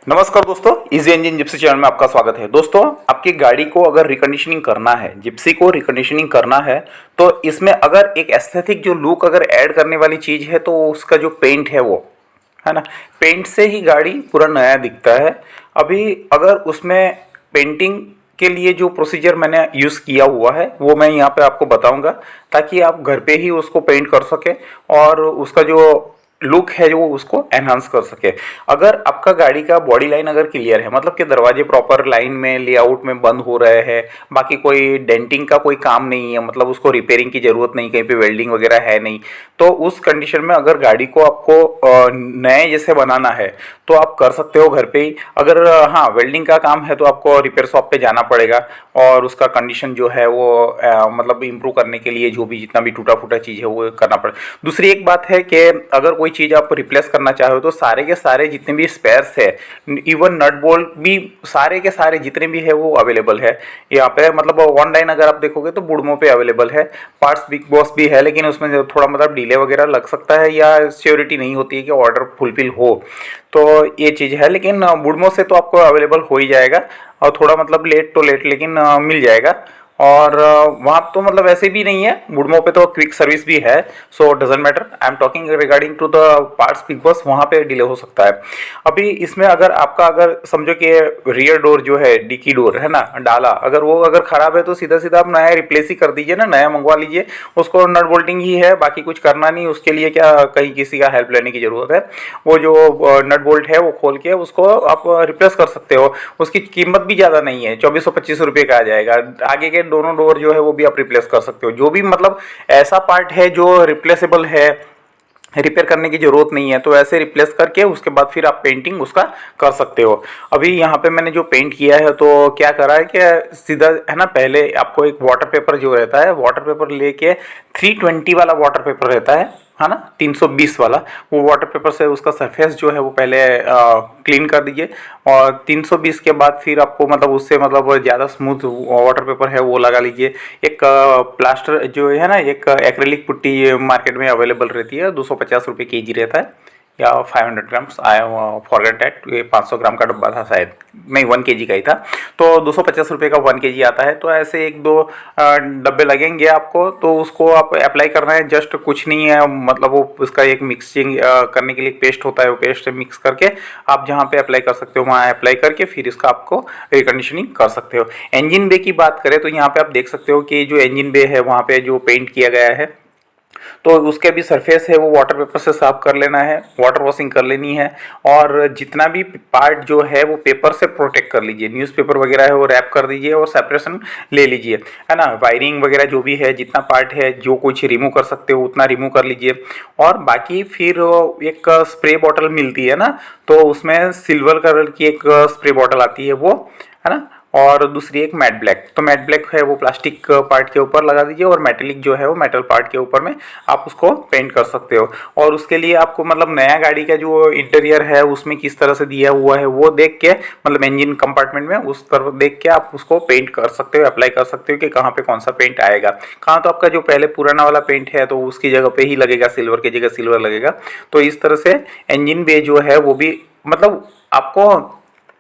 नमस्कार दोस्तों, easy engine Gypsy channel में आपका स्वागत है। दोस्तों, आपकी गाड़ी को अगर रिकंडीशनिंग करना है, जिप्सी को रिकंडीशनिंग करना है, तो इसमें अगर एक एस्थेटिक जो लुक अगर ऐड करने वाली चीज़ है तो उसका जो पेंट है वो है ना, पेंट से ही गाड़ी पूरा नया दिखता है। अभी अगर उसमें पेंटिंग के लिए जो प्रोसीजर मैंने यूज़ किया हुआ है वो मैं यहाँ पे आपको बताऊंगा, ताकि आप घर पे ही उसको पेंट कर सके और उसका जो लुक है जो उसको एनहांस कर सके। अगर आपका गाड़ी का बॉडी लाइन अगर क्लियर है, मतलब कि दरवाजे प्रॉपर लाइन में लेआउट में बंद हो रहे हैं, बाकी कोई डेंटिंग का कोई काम नहीं है, मतलब उसको रिपेयरिंग की ज़रूरत नहीं, कहीं पे वेल्डिंग वगैरह है नहीं, तो उस कंडीशन में अगर गाड़ी को आपको नए जैसे बनाना है तो आप कर सकते हो घर पे ही। अगर हाँ वेल्डिंग का काम है तो आपको रिपेयर शॉप पे जाना पड़ेगा और उसका कंडीशन जो है वो मतलब इम्प्रूव करने के लिए जो भी जितना भी टूटा फूटा चीज़ है वो करना पड़ेगा। दूसरी एक बात है कि अगर कोई चीज़ आप रिप्लेस करना चाहो तो सारे के सारे जितने भी स्पेयर्स है, इवन नट बोल्ट भी सारे के सारे जितने भी है वो अवेलेबल है यहाँ पे। मतलब ऑनलाइन अगर आप देखोगे तो बुड़मो पे अवेलेबल है। पार्ट्स बिग बॉस भी है, लेकिन उसमें थोड़ा मतलब डिले वगैरह लग सकता है या श्योरिटी नहीं होती है कि ऑर्डर फुलफिल हो, तो ये चीज़ है। लेकिन बुड़मो से तो आपको अवेलेबल हो ही जाएगा, और थोड़ा मतलब लेट तो लेट लेकिन मिल जाएगा। और वहाँ तो मतलब ऐसे भी नहीं है, बुड़मो पे तो क्विक सर्विस भी है, so doesn't matter. I am talking regarding to the parts big boss, वहाँ पे डिले हो सकता है। अभी इसमें अगर आपका अगर समझो कि रियर डोर जो है, डिकी डोर है ना, डाला अगर वो अगर ख़राब है तो सीधा सीधा आप नया रिप्लेस ही कर दीजिए ना, नया मंगवा लीजिए। उसको नट बोल्टिंग ही है, बाकी कुछ करना नहीं उसके लिए, क्या कहीं किसी का हेल्प लेने की ज़रूरत है। वो जो नट बोल्ट है वो खोल के उसको आप रिप्लेस कर सकते हो। उसकी कीमत भी ज़्यादा नहीं है, 2425 का आ जाएगा। आगे के दोनों डोर जो है वो भी आप रिप्लेस कर सकते हो। जो भी मतलब ऐसा पार्ट है जो रिप्लेसेबल है, रिपेयर करने की ज़रूरत नहीं है, तो ऐसे रिप्लेस करके उसके बाद फिर आप पेंटिंग उसका कर सकते हो। अभी यहाँ पे मैंने जो पेंट किया है तो क्या करा है कि सीधा है ना, पहले आपको एक वाटर पेपर जो रहता है, वाटर पेपर लेके 320 वाला वाटर पेपर रहता है ना, 320 वाला, वो वाटर पेपर से उसका सरफेस जो है वो पहले क्लीन कर दीजिए। और 320 के बाद फिर आपको मतलब उससे मतलब ज़्यादा स्मूथ वाटर पेपर है वो लगा लीजिए। एक प्लास्टर जो है ना, एक एक्रेलिक पुट्टी मार्केट में अवेलेबल रहती है, 250 रुपये केजी रहता है या 500 ग्राम्स, आई फॉरगेट दैट, ये 500 ग्राम का डब्बा था शायद, नहीं 1 केजी का ही था, तो 250 रुपये का 1 केजी आता है। तो ऐसे एक दो डब्बे लगेंगे आपको, तो उसको आप अप्लाई करना है, जस्ट कुछ नहीं है, मतलब वो उसका एक मिक्सिंग करने के लिए एक पेस्ट होता है, वो पेस्ट मिक्स करके आप जहाँ पे अप्लाई कर सकते हो वहाँ अप्लाई करके फिर इसका आपको रिकंडीशनिंग कर सकते हो। इंजन बे की बात करें तो यहाँ पे आप देख सकते हो कि जो इंजन बे है वहाँ पे जो पेंट किया गया है, तो उसके भी सरफेस है वो वाटर पेपर से साफ कर लेना है, वाटर वॉशिंग कर लेनी है। और जितना भी पार्ट जो है वो पेपर से प्रोटेक्ट कर लीजिए, न्यूज़पेपर वगैरह है वो रैप कर दीजिए और सेपरेशन ले लीजिए, है ना। वायरिंग वगैरह जो भी है, जितना पार्ट है जो कुछ रिमूव कर सकते हो उतना रिमूव कर लीजिए। और बाकी फिर एक स्प्रे बॉटल मिलती है ना, तो उसमें सिल्वर कलर की एक स्प्रे बॉटल आती है वो, है ना। और दूसरी एक मैट ब्लैक, तो मैट ब्लैक है वो प्लास्टिक पार्ट के ऊपर लगा दीजिए और मेटेलिक जो है वो मेटल पार्ट के ऊपर में आप उसको पेंट कर सकते हो। और उसके लिए आपको मतलब नया गाड़ी का जो इंटीरियर है उसमें किस तरह से दिया हुआ है वो देख के, मतलब इंजन कंपार्टमेंट में उस तरफ देख के आप उसको पेंट कर सकते हो, अप्लाई कर सकते हो कि कहाँ पे कौन सा पेंट आएगा। कहाँ तो आपका जो पहले पुराना वाला पेंट है तो उसकी जगह पे ही लगेगा, सिल्वर की जगह सिल्वर लगेगा। तो इस तरह से इंजन बे जो है वो भी मतलब आपको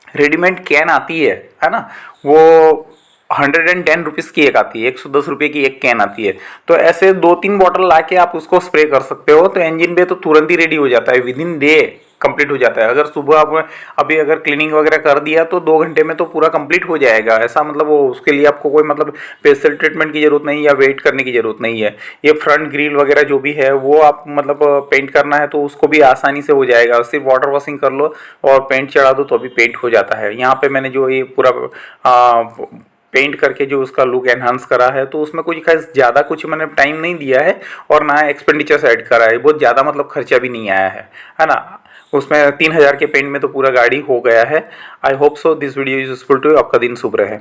रेडीमेड कैन आती है ना, वो 110 रुपीज़ की एक आती है, 110 रुपये की एक कैन आती है। तो ऐसे 2-3 बॉटल ला के आप उसको स्प्रे कर सकते हो, तो इंजन बे तो तुरंत ही रेडी हो जाता है, विद इन डे कंप्लीट हो जाता है। अगर सुबह आप अभी अगर क्लीनिंग वगैरह कर दिया तो 2 घंटे में तो पूरा कंप्लीट हो जाएगा। ऐसा मतलब वो उसके लिए आपको कोई मतलब स्पेशल ट्रीटमेंट की ज़रूरत नहीं या वेट करने की ज़रूरत नहीं है। ये फ्रंट ग्रिल वगैरह जो भी है वो आप मतलब पेंट करना है तो उसको भी आसानी से हो जाएगा, सिर्फ वाटर वॉशिंग कर लो और पेंट चढ़ा दो तो अभी पेंट हो जाता है। यहाँ पे मैंने जो ये पूरा पेंट करके जो उसका लुक एनहांस करा है, तो उसमें कुछ खास ज़्यादा कुछ मैंने टाइम नहीं दिया है और ना एक्सपेंडिचर ऐड करा है, बहुत ज़्यादा मतलब खर्चा भी नहीं आया है ना। उसमें 3000 के पेंट में तो पूरा गाड़ी हो गया है। I hope so this video is useful to, आपका दिन शुभ रहे।